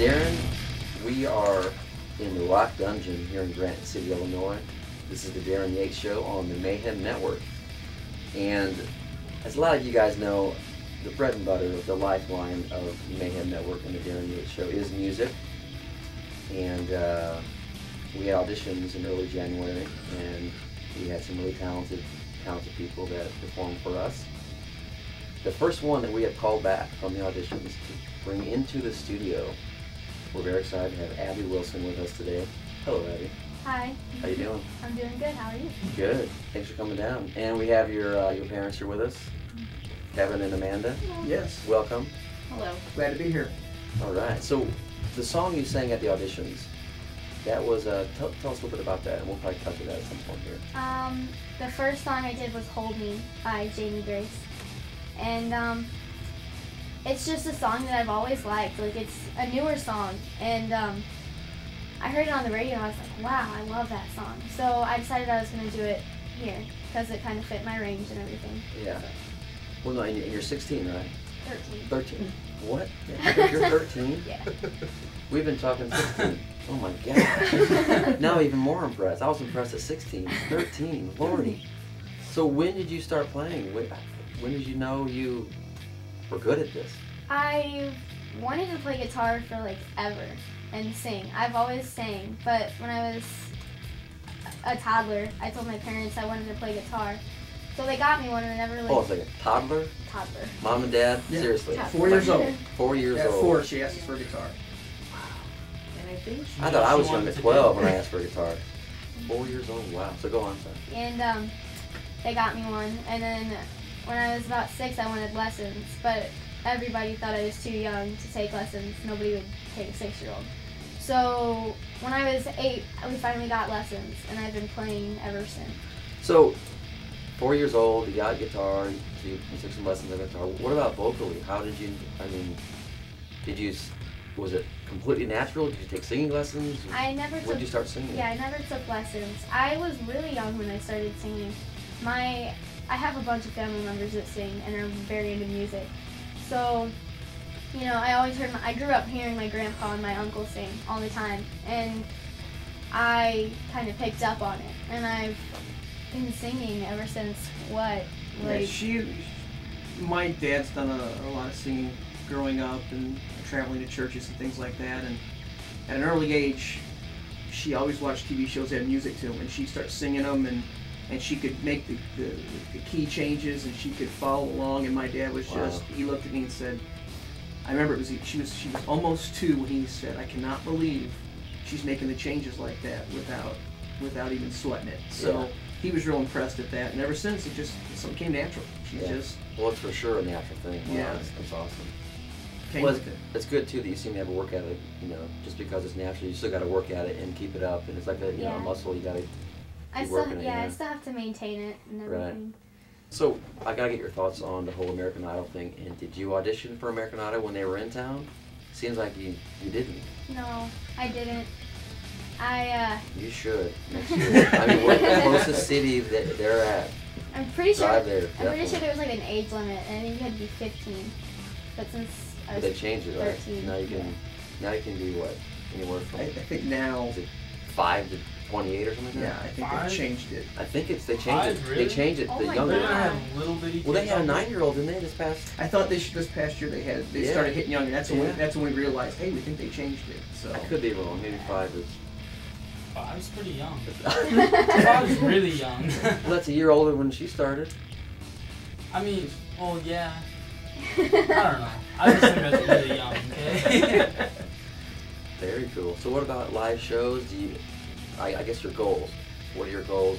Darryn, we are in the Rock Dungeon here in Granite City, Illinois. This is the Darryn Yates Show on the Mayhem Network. And as a lot of you guys know, the bread and butter, the lifeline of the Mayhem Network and the Darryn Yates Show is music. And we had auditions in early January, and we had some really talented people that performed for us. The first one that we have called back from the auditions to bring into the studio, we're very excited to have Abby Wilson with us today. Hello, Abby. Hi. How you doing? I'm doing good. How are you? Good. Thanks for coming down. And we have your parents here with us, Kevin and Amanda. Yes. Welcome. Hello. Glad to be here. All right. So the song you sang at the auditions, that was tell us a little bit about that, and we'll probably cut to that at some point here. The first song I did was "Hold Me" by Jamie Grace, and it's just a song that I've always liked. Like, it's a newer song, and I heard it on the radio and I was like, wow, I love that song. So I decided I was going to do it here because it kind of fit my range and everything. Yeah. Well, no, and you're 16, right? 13. 13. What? You're 13? Yeah. We've been talking 16. Oh my God. Now even more impressed. I was impressed at 16. 13. Lordy. So when did you start playing? When did you know you were good at this? I wanted to play guitar for like ever and sing. I've always sang, but when I was a toddler, I told my parents I wanted to play guitar. So they got me one and I never really... Oh, it's like a toddler? Toddler. Mom and dad? Yeah. Seriously? Toddler. 4 years old. 4 years At old. 4, she asked us for a guitar. And I think I thought I was young at 12 when I asked for a guitar. 4 years old? Wow. So go on, son. And they got me one, and then when I was about 6, I wanted lessons, but everybody thought I was too young to take lessons. Nobody would take a 6-year-old. So when I was 8, we finally got lessons, and I've been playing ever since. So, 4 years old, you got a guitar, you took some lessons on guitar. What about vocally? How did you, was it completely natural? Did you take singing lessons? I never took... When did you start singing? Yeah, I never took lessons. I was really young when I started singing. I have a bunch of family members that sing and are very into music. So, you know, I grew up hearing my grandpa and my uncle sing all the time, and I kind of picked up on it, and I've been singing ever since, My dad's done a lot of singing growing up and traveling to churches and things like that, and at an early age, she always watched TV shows that had music to them, and she started singing them, and she could make the key changes, and she could follow along, and my dad was just, he looked at me and said, I remember she was almost 2 when he said, I cannot believe she's making the changes like that without even sweating it. So he was real impressed at that, and ever since something came natural. Well, it's for sure a natural thing. Wow, Yeah. that's awesome. Well, it's good too that you seem to have a work at it. You know, just because it's natural, you still got to work at it and keep it up. And it's like a a muscle. You got to keep working it. I still have to maintain it and everything. Right. So I gotta get your thoughts on the whole American Idol thing. And did you audition for American Idol when they were in town? Seems like you didn't. No, I didn't. You should. Next year. I mean, what the closest city that they're at? I'm pretty sure. Drive there, I'm pretty sure there was like an age limit, and I think you had to be 15. But since I was They changed it, right? 13, Now you can be what? Anywhere from I think now, is it 5 to 28 or something like yeah, that? I think 5? they changed it. I think they changed 5, it. really? They changed it. Oh The my younger. They're God. gonna have little bitty Well, they kids had a on there? 9-year-old, didn't they? This past. I thought this past year they Yeah. started hitting younger. That's when we realized, hey, we think they changed it. So I could be wrong. Maybe 5 is. 5's pretty young. 5's really young. Well, that's a year older when she started. I mean, well, yeah. I don't know. I just think that's really young, okay? Very cool. So what about live shows? I guess your goals. What are your goals?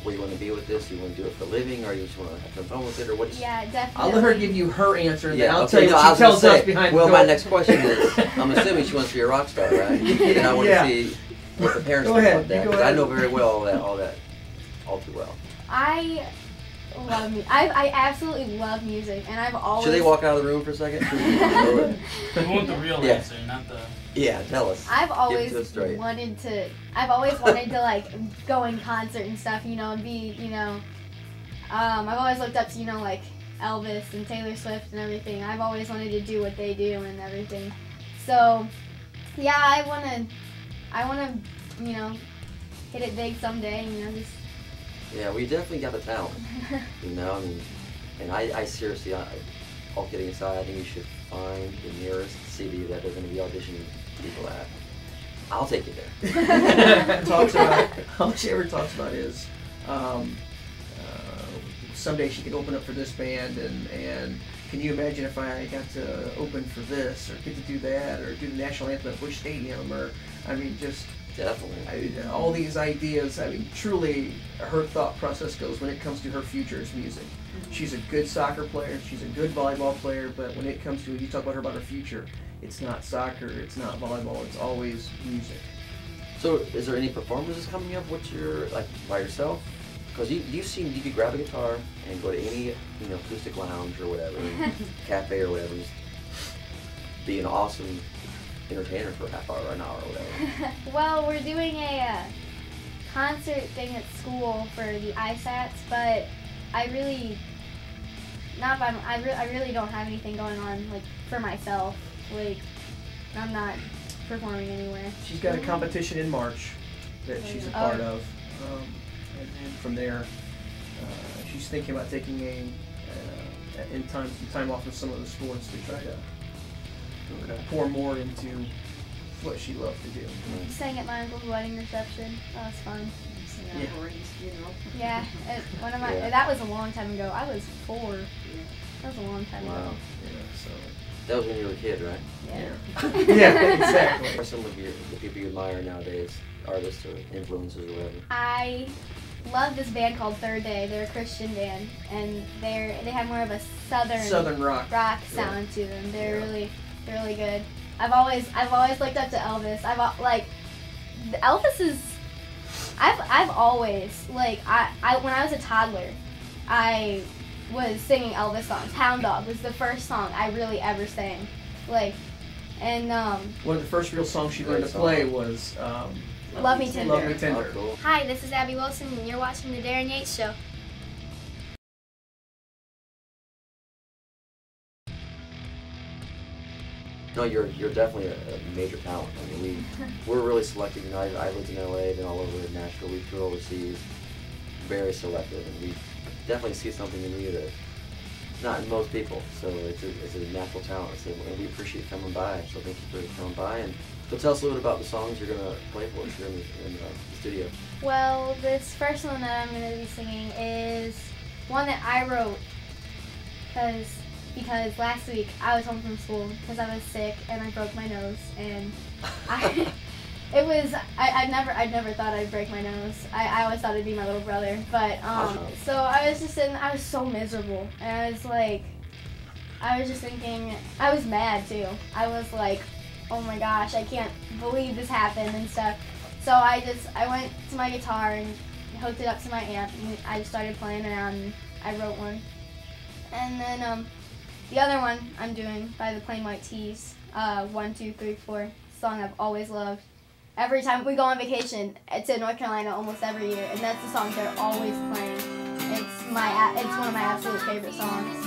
Where you want to be with this? Do you want to do it for a living, or you just want to have some fun with it, or what? Yeah, definitely. I'll let her give you her answer, and then I'll okay, tell you no, what I she was gonna tells us say, behind well, the my goal. next question is, I'm assuming she wants to be a rock star, right? And I want to see what the parents Go think ahead, about that, you go because I ahead. know very well all too well. I love music. I absolutely love music, and I've always. Should they walk out of the room for a second? We want the real Yeah. answer, not the... Yeah, tell us. I've Give it always to us straight. wanted to like go in concert and stuff, you know, and be, you know, I've always looked up to, you know, like Elvis and Taylor Swift and everything. I've always wanted to do what they do and everything. So Yeah, I wanna, you know, hit it big someday. You know, just. Yeah, we definitely got the talent. You know, I mean, and I seriously, all kidding aside, I think you should find the nearest city that they're going to be auditioning people at. I'll take you there. Talks about all she ever talks about is someday she could open up for this band, and can you imagine if I got to open for this or get to do that or do the national anthem at Busch Stadium, or I mean just Definitely. all these ideas. I mean, truly, her thought process goes when it comes to her future is music. She's a good soccer player, she's a good volleyball player, but when it comes to, you talk about her about her future, it's not soccer, it's not volleyball, it's always music. So, is there any performances coming up? What's your, like, by yourself? Because you could grab a guitar and go to any, acoustic lounge or whatever, cafe or whatever, just be an awesome entertainer for a half hour or an hour or whatever. Well, we're doing a concert thing at school for the ISATs, but I really don't have anything going on like for myself. Like, I'm not performing anywhere. She's got a competition in March that she's a part of, and from there, she's thinking about taking some time off of some of the sports to try to pour more into what she loved to do. Sang at my uncle's wedding reception. That was fun. Yeah. Yeah, that was a long time ago. I was 4. That was a long time ago. Wow. Yeah, so. That was when you were a kid, right? Yeah. Yeah, exactly. What are some of the people you admire nowadays, artists or influencers or whatever? I love this band called Third Day. They're a Christian band, and they have more of a southern rock sound to them. They're really good. I've always looked up to Elvis. Elvis is. I've always when I was a toddler, I was singing Elvis songs. Hound Dog was the first song I really ever sang. One of the first real songs she learned to play was Love Me Tender. Love Me Tender. Oh, cool. Hi, this is Abby Wilson, and you're watching the Darryn Yates Show. No, you're definitely a major talent. I mean, we're really selective. You know, I lived in LA, been all over Nashville. We tour overseas, very selective, and we definitely see something in you that not in most people. So it's a natural talent. So we appreciate you coming by. So thank you for coming by, and so tell us a little bit about the songs you're gonna play for us here in the studio. Well, this first one that I'm gonna be singing is one that I wrote because last week I was home from school because I was sick and I broke my nose, and I never thought I'd break my nose. I always thought it'd be my little brother, but so I was just sitting. I was so miserable, and I was just thinking. I was mad too. I was like, oh my gosh, I can't believe this happened and stuff. So I went to my guitar and hooked it up to my amp, and I just started playing around, and I wrote one. And then the other one I'm doing by the Plain White Tees, 1, 2, 3, 4, song I've always loved. Every time we go on vacation to North Carolina, almost every year, and that's the song they're always playing. It's one of my absolute favorite songs.